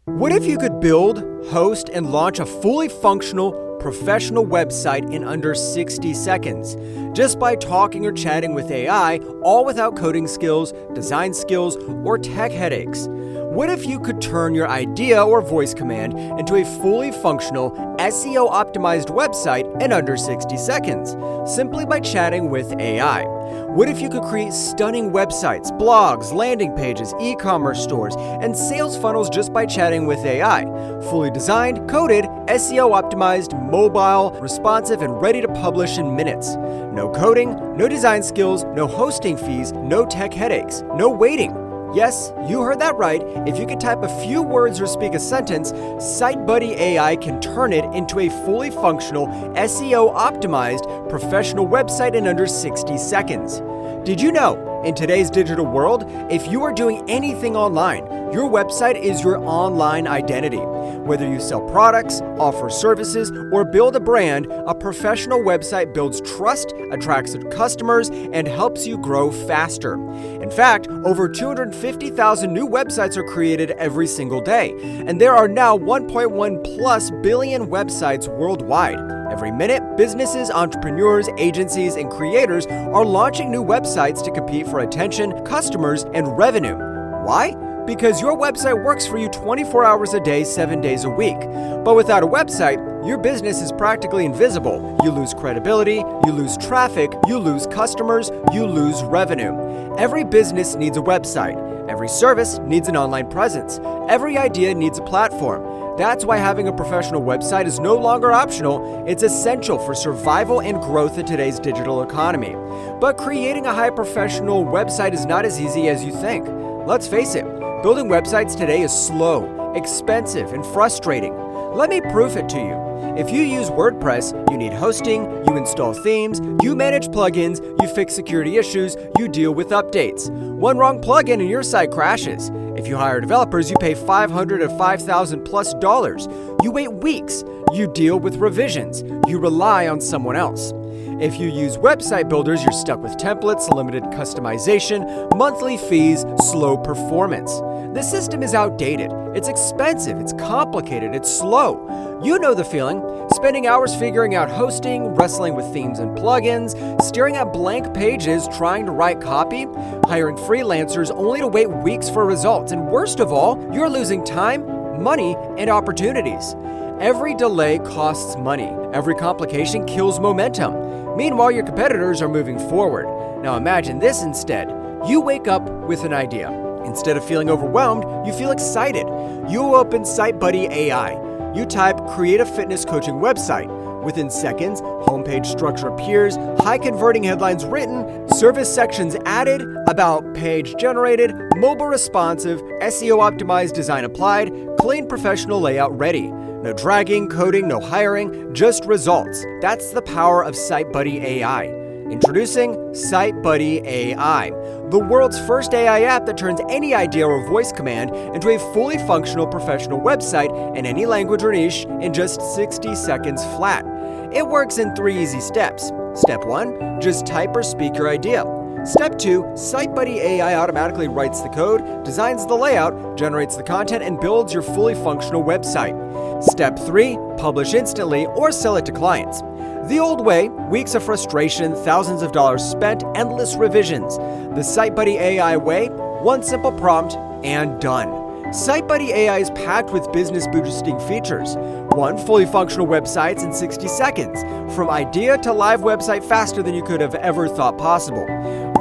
What if you could build, host, and launch a fully functional, professional website in under 60 seconds, just by talking or chatting with AI, all without coding skills, design skills, or tech headaches? What if you could turn your idea or voice command into a fully functional, SEO-optimized website in under 60 seconds, simply by chatting with AI? What if you could create stunning websites, blogs, landing pages, e-commerce stores, and sales funnels just by chatting with AI? Fully designed, coded, SEO-optimized, mobile, responsive, and ready to publish in minutes. No coding, no design skills, no hosting fees, no tech headaches, no waiting. Yes, you heard that right. If you can type a few words or speak a sentence, SiteBuddy AI can turn it into a fully functional, SEO-optimized, professional website in under 60 seconds. Did you know, in today's digital world, if you are doing anything online, your website is your online identity. Whether you sell products, offer services, or build a brand, a professional website builds trust, attracts customers, and helps you grow faster. In fact, over 250,000 new websites are created every single day, and there are now 1.1+ billion websites worldwide. Every minute, businesses, entrepreneurs, agencies, and creators are launching new websites to compete for attention, customers, and revenue. Why? Because your website works for you 24 hours a day, 7 days a week. But without a website, your business is practically invisible. You lose credibility, you lose traffic, you lose customers, you lose revenue. Every business needs a website. Every service needs an online presence. Every idea needs a platform. That's why having a professional website is no longer optional, it's essential for survival and growth in today's digital economy. But creating a high professional website is not as easy as you think. Let's face it, building websites today is slow, expensive, and frustrating. Let me prove it to you. If you use WordPress, you need hosting, you install themes, you manage plugins, you fix security issues, you deal with updates. One wrong plugin and your site crashes. If you hire developers, you pay $500 to $5,000+. You wait weeks. You deal with revisions. You rely on someone else. If you use website builders, you're stuck with templates, limited customization, monthly fees, slow performance. The system is outdated. It's expensive. It's complicated. It's slow. You know the feeling. Spending hours figuring out hosting, wrestling with themes and plugins, staring at blank pages, trying to write copy, hiring freelancers only to wait weeks for results. And worst of all, you're losing time, money, and opportunities. Every delay costs money. Every complication kills momentum. Meanwhile, your competitors are moving forward. Now imagine this instead. You wake up with an idea. Instead of feeling overwhelmed, you feel excited. You open SiteBuddy AI. You type "create a fitness coaching website." Within seconds, homepage structure appears, high converting headlines written, service sections added, about page generated, mobile responsive, SEO optimized design applied, clean professional layout ready. No dragging, coding, no hiring, just results. That's the power of SiteBuddy AI. Introducing SiteBuddy AI, the world's first AI app that turns any idea or voice command into a fully functional professional website in any language or niche in just 60 seconds flat. It works in 3 easy steps. Step 1, just type or speak your idea. Step 2, SiteBuddy AI automatically writes the code, designs the layout, generates the content, and builds your fully functional website. Step 3, publish instantly or sell it to clients. The old way, weeks of frustration, thousands of dollars spent, endless revisions. The SiteBuddy AI way, one simple prompt, and done. SiteBuddy AI is packed with business boosting features. 1, fully functional websites in 60 seconds. From idea to live website faster than you could have ever thought possible.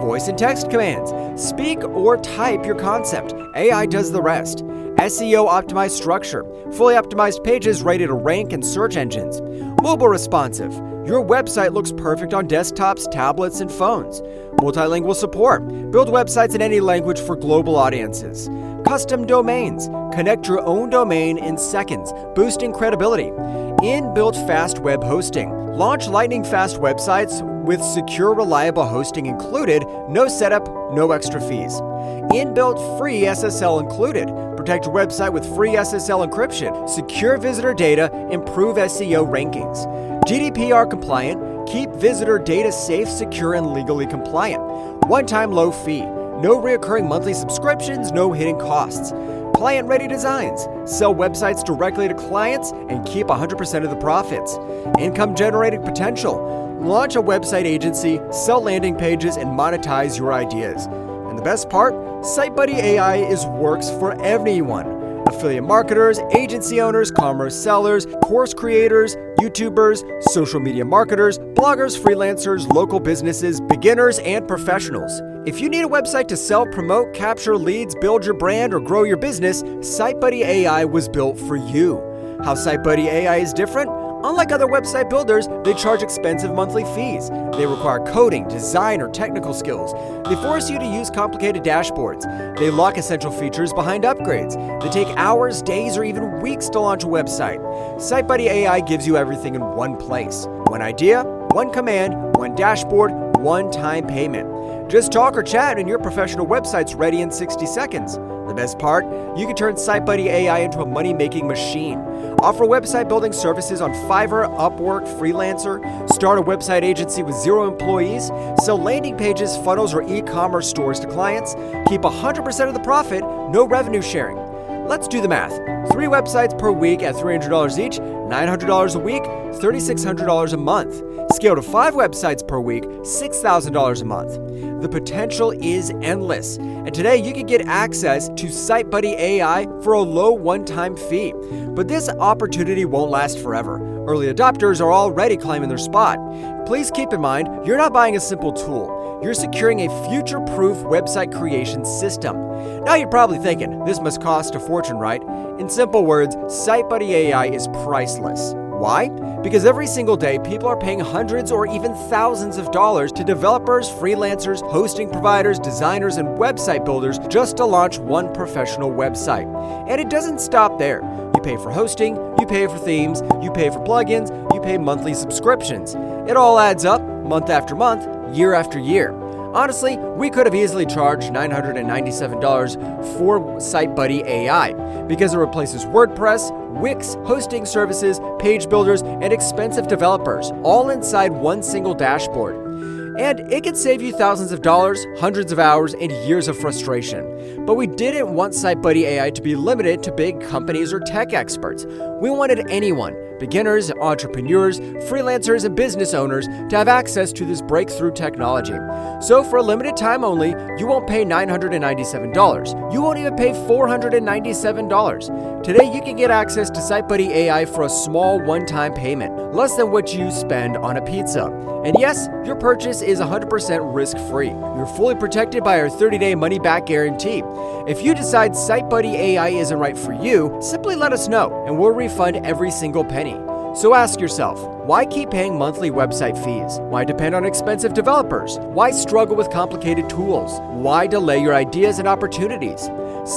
Voice and text commands. Speak or type your concept. AI does the rest. SEO optimized structure. Fully optimized pages ready to rank in search engines. Mobile responsive. Your website looks perfect on desktops, tablets, and phones. Multilingual support. Build websites in any language for global audiences. Custom domains. Connect your own domain in seconds, boosting credibility. Inbuilt fast web hosting. Launch lightning-fast websites with secure, reliable hosting included, no setup, no extra fees. Inbuilt free SSL included. Protect your website with free SSL encryption. Secure visitor data, improve SEO rankings. GDPR compliant, keep visitor data safe, secure, and legally compliant. One-time low fee. No recurring monthly subscriptions, no hidden costs. client-ready designs, sell websites directly to clients, and keep 100% of the profits. Income-generating potential. Launch a website agency, sell landing pages, and monetize your ideas. And the best part? SiteBuddy AI works for everyone. Affiliate marketers, agency owners, commerce sellers, course creators, YouTubers, social media marketers, bloggers, freelancers, local businesses, beginners, and professionals. If you need a website to sell, promote, capture leads, build your brand, or grow your business, SiteBuddy AI was built for you. How SiteBuddy AI is different? Unlike other website builders, they charge expensive monthly fees. They require coding, design, or technical skills. They force you to use complicated dashboards. They lock essential features behind upgrades. They take hours, days, or even weeks to launch a website. SiteBuddy AI gives you everything in one place. One idea, one command, one dashboard, one-time payment. Just talk or chat and your professional website's ready in 60 seconds. The best part? You can turn SiteBuddy AI into a money-making machine. Offer website building services on Fiverr, Upwork, Freelancer, start a website agency with 0 employees, sell landing pages, funnels, or e-commerce stores to clients, keep 100% of the profit, no revenue sharing. Let's do the math. 3 websites per week at $300 each, $900 a week, $3,600 a month. Scale to 5 websites per week, $6,000 a month. The potential is endless. And today you can get access to SiteBuddy AI for a low one-time fee. But this opportunity won't last forever. Early adopters are already claiming their spot. Please keep in mind, you're not buying a simple tool. You're securing a future-proof website creation system. Now you're probably thinking, this must cost a fortune, right? In simple words, SiteBuddy AI is priceless. Why? Because every single day, people are paying hundreds or even thousands of dollars to developers, freelancers, hosting providers, designers, and website builders just to launch one professional website. And it doesn't stop there. You pay for hosting, you pay for themes, you pay for plugins, you pay monthly subscriptions. It all adds up month after month, year after year. Honestly, we could have easily charged $997 for SiteBuddy AI because it replaces WordPress, Wix, hosting services, page builders, and expensive developers, all inside one single dashboard. And it can save you thousands of dollars, hundreds of hours, and years of frustration. But we didn't want SiteBuddy AI to be limited to big companies or tech experts. We wanted anyone, beginners, entrepreneurs, freelancers, and business owners to have access to this breakthrough technology. So for a limited time only, you won't pay $997. You won't even pay $497. Today, you can get access to SiteBuddy AI for a small one-time payment, less than what you spend on a pizza. And yes, your purchase is 100% risk-free. You're fully protected by our 30-day money-back guarantee. If you decide SiteBuddy AI isn't right for you, simply let us know, and we'll refund every single penny. So ask yourself, why keep paying monthly website fees? Why depend on expensive developers? Why struggle with complicated tools? Why delay your ideas and opportunities?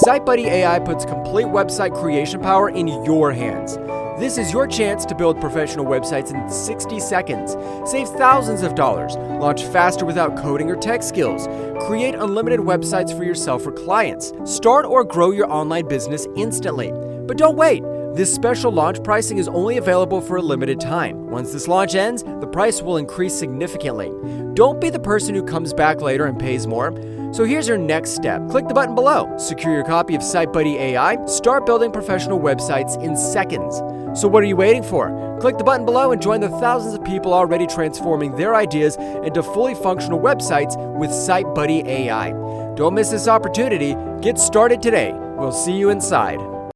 SiteBuddy AI puts complete website creation power in your hands. This is your chance to build professional websites in 60 seconds, save thousands of dollars, launch faster without coding or tech skills, create unlimited websites for yourself or clients, start or grow your online business instantly. But don't wait. This special launch pricing is only available for a limited time. Once this launch ends, the price will increase significantly. Don't be the person who comes back later and pays more. So here's your next step. Click the button below. Secure your copy of SiteBuddy AI. Start building professional websites in seconds. So what are you waiting for? Click the button below and join the thousands of people already transforming their ideas into fully functional websites with SiteBuddy AI. Don't miss this opportunity. Get started today. We'll see you inside.